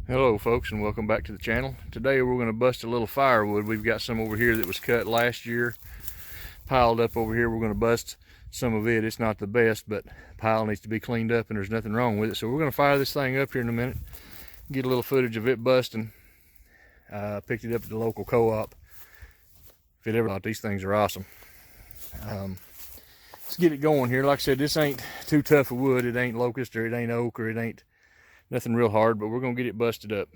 Hello folks, and welcome back to the channel. Today we're going to bust a little firewood. We've got some over here that was cut last year, piled up over here. We're going to bust some of it. It's not the best, but the pile needs to be cleaned up and there's nothing wrong with it. So we're going to fire this thing up here in a minute, get a little footage of it busting. Picked it up at the local co-op. If it ever thought, these things are awesome. Let's get it going here. Like I said, this ain't too tough of wood. It ain't locust or it ain't oak or it ain't nothing real hard, but we're gonna get it busted up.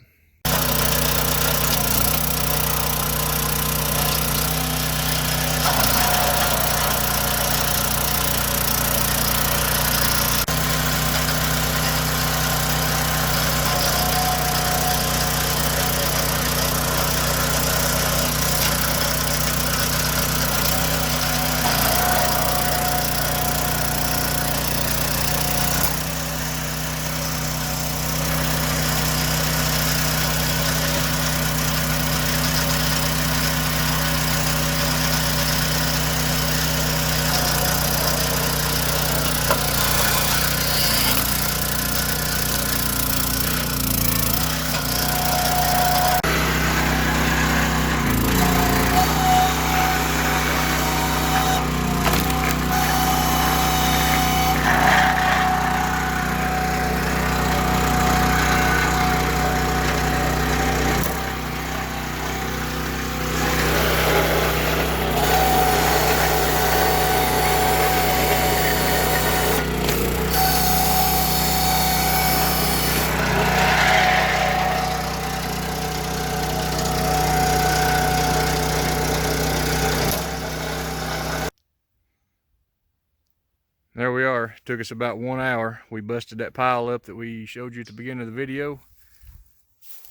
There we are. It took us about 1 hour. We busted that pile up that we showed you at the beginning of the video.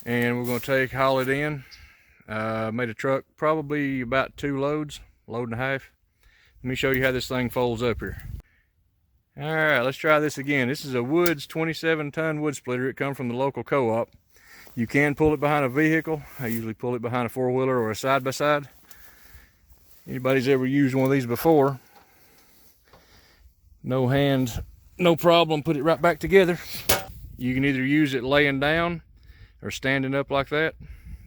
And we're going to haul it in. Made a truck probably about 2 loads, load and a half. Let me show you how this thing folds up here. All right, let's try this again. This is a Woods 27-ton wood splitter. It comes from the local co-op. You can pull it behind a vehicle. I usually pull it behind a four-wheeler or a side-by-side. Anybody's ever used one of these before, no hands, no problem, put it right back together. You can either use it laying down or standing up like that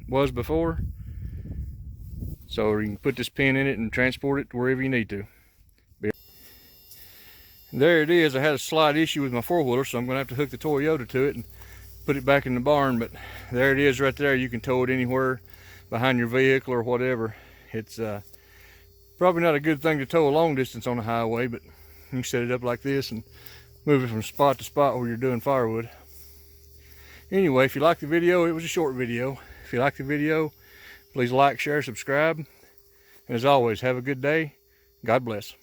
was before. So you can put this pin in it and transport it to wherever you need to. There it is. I had a slight issue with my four-wheeler, so I'm going to have to hook the Toyota to it and put it back in the barn, but there it is right there. You can tow it anywhere behind your vehicle or whatever. It's probably not a good thing to tow a long distance on the highway, but you can set it up like this and move it from spot to spot where you're doing firewood. Anyway, if you like the video, it was a short video. If you like the video, please like, share, subscribe. And as always, have a good day. God bless.